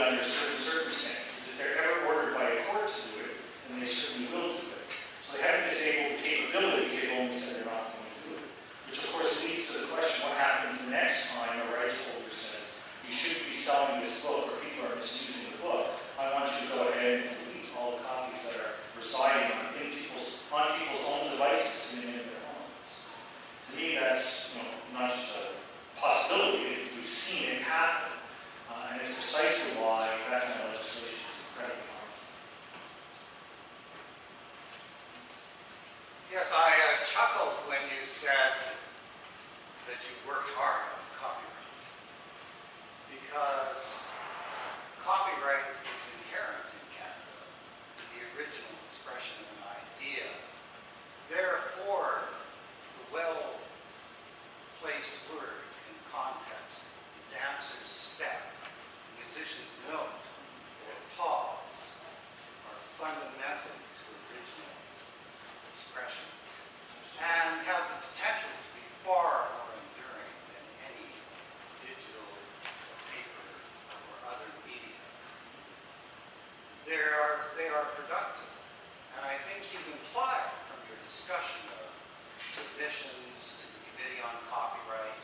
under certain circumstances. If they're ever ordered by a court to do it, then they certainly will do it. So they haven't disabled the capability, they've only said they're not going to do it. Which of course leads to the question, what happens the next time a rights holder says, you shouldn't be selling this book, or people are misusing the book. I want you to go ahead and delete all the copies that are residing on people's own devices and in their homes. To me, that's not just a possibility. We've seen it happen, and it's precisely why that kind of legislation is incredibly harmful. Yes, I chuckled when you said that you worked hard on copyright, because copyright is inherent in Canada, the original expression of an idea. Therefore, the well-placed word in context, the dancer's step, the musician's note, or pause, are fundamental to original expression and have the potential to be far more enduring than any digital, paper, or other media. They are productive, and I think you've implied from your discussion of submissions to the Committee on Copyright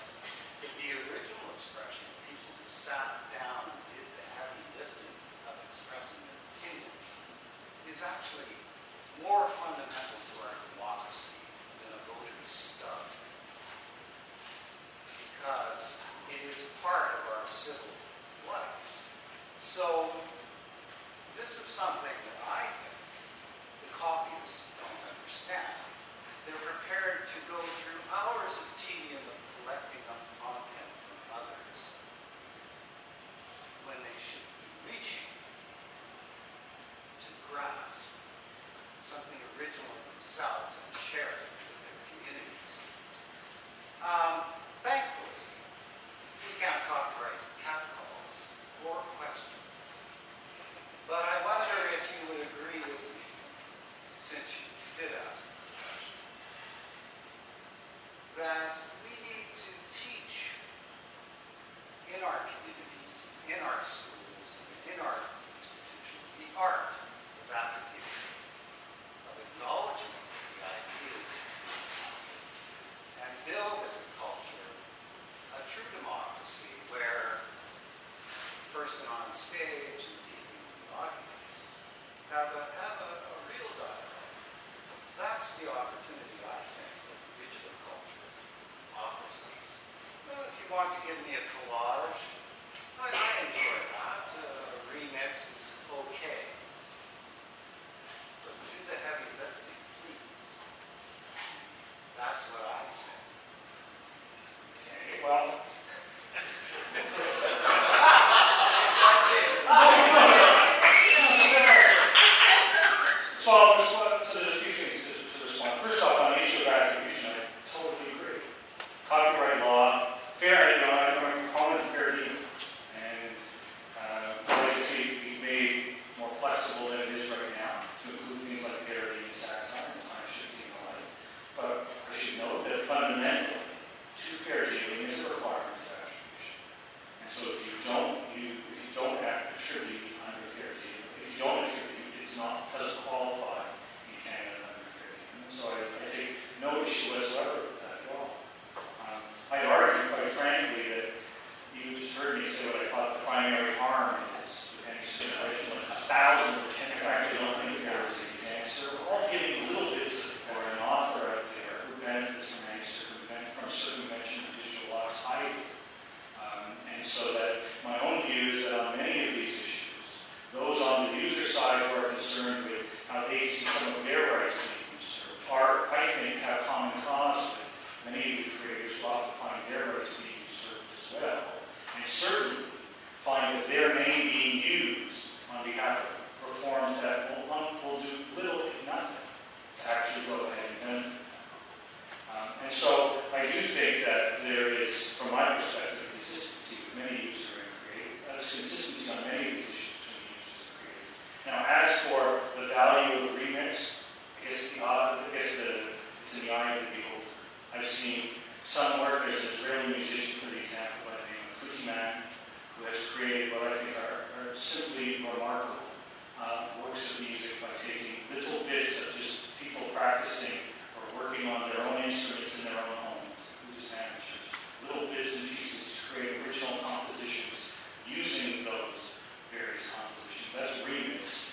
that the original expression of people who sat down and did the heavy lifting of expressing their opinion is actually more fundamental to our democracy than a voter's stub, because it is part of our civil life. So this is something that I think the copyists don't understand. They're prepared to go through hours of tedium of collecting up content from others when they should be reaching to grasp something original themselves and share it with their communities. Thankfully, we can't copyright catcalls or questions. But I wonder if you would agree with me, since you did ask the question, that we need to teach in our communities, in our schools, in our institutions, the art of attribution, of acknowledgement of the ideas, and build as a culture a true democracy where the person on stage and the people in the audience have a real dialogue. That's the opportunity, I think, that digital culture offers us. Well, if you want to give me a collage, I enjoy that. A remix is okay. But do the heavy lifting, please. That's what I say. Okay, well. So there's a few things to respond. First off, on the issue of attribution, I totally agree. Copyright law, fair, I'm a proponent of fair dealing. And I'd like to see it be made more flexible than it is right now to include things like parity and sack time and time shifting and the like. But I should note that fundamentally, true fair dealing is a requirement of attribution. And so if you don't attribute under fair dealing, if you don't attribute, doesn't qualify in Canada under fair dealing. So I take no issue whatsoever with that at all. I argue, quite frankly, that you just heard me say what I thought the primary harm is with any situation, like 1,000 or 10. In fact, I don't think there is an answer. We're all giving little bits for an author out there who benefits from circumvention of digital laws highly. And so that my own view is that on many of these issues, those on the user side who are concerned with how they see some of their rights being usurped are, I think, have common cause with many of the creators who often find their rights being usurped as well. And certainly find that their name being used on behalf of reforms that will do little, if nothing, to actually go ahead and benefit them. And so I do think that there is, from my perspective, consistency with many users and creators. There's consistency on many of these issues between users and creators. Now, as for the value of remix, I guess it's in the eye of the beholder. I've seen some work. There's an Israeli musician, for example, by the name of Kutiman, who has created what I think are simply remarkable works of music by taking little bits of just people practicing or working on their own instruments in their own homes, just amateurs, little bits and pieces to create original compositions using those various compositions. That's remix.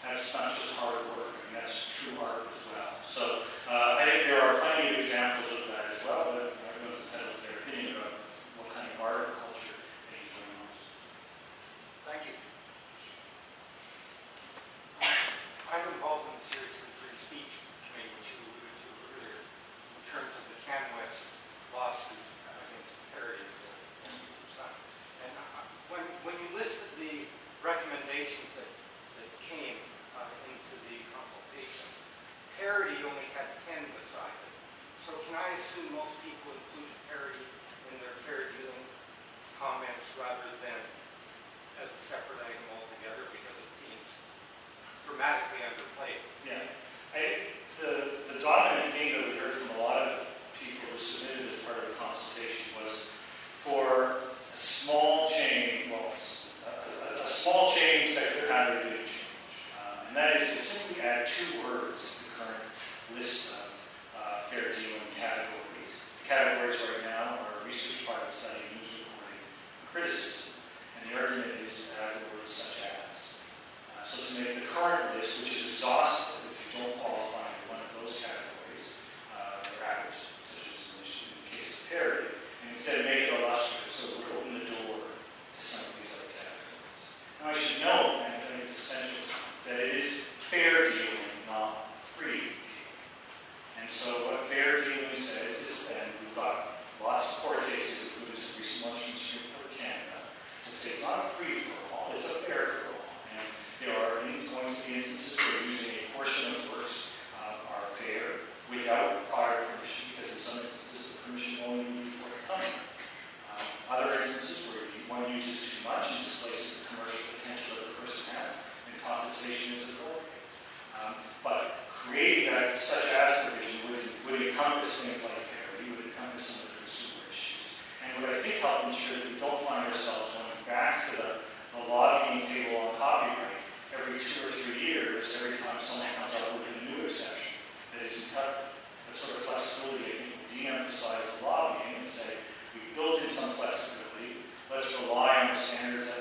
That's not just hard work. I mean, that's true art as well. So I think there are plenty of examples of that as well, but everyone's entitled to their opinion about what kind of art or culture they enjoy most. Thank you. I'm involved in the Seriously Free Speech Committee, which you alluded to earlier, in terms of the CanWest lawsuit against the parody of the Sun. And when you listed the recommendations that came into the consultation, parody only had 10 beside it. So can I assume most people included parody in their fair dealing comments rather than as a separate item altogether, because it seems dramatically underplayed? Yeah. The dominant theme that we heard from a lot of people who submitted as part of the consultation was for a small change, a small change that could have a big change. And that is to simply add 2 words to the current list of fair dealing categories. The categories right now are research, private study, news reporting, and criticism. And the argument is to add the words such as. So to make the current list, which is exhaustive if you don't qualify in one of those categories, or average, such as in the case of parody, and instead make it illustrative, so it would open the door to some of these other categories. Now I should note, and I think it's essential, that it is fair dealing, not free dealing. And so what fair dealing says is, and we've got lots of court cases, including some recent ones from the Supreme Court of Canada, that say it's not a free-for-all, it's a fair-for-all. And there are going to be instances where using a portion of works are fair without prior permission, because in some instances the permission will only be forthcoming. Other instances where one uses too much and displaces the commercial potential that the person has, and compensation is appropriate. But creating that such as provision would encompass things like parity, would encompass some of the consumer issues, and would I think help ensure that we don't find ourselves going back to the lobbying table on copyright every 2 or 3 years, every time someone comes up with a new exception that isn't covered. That sort of flexibility, I think, will de-emphasize the lobbying and say, we've built in some flexibility, let's rely on the standards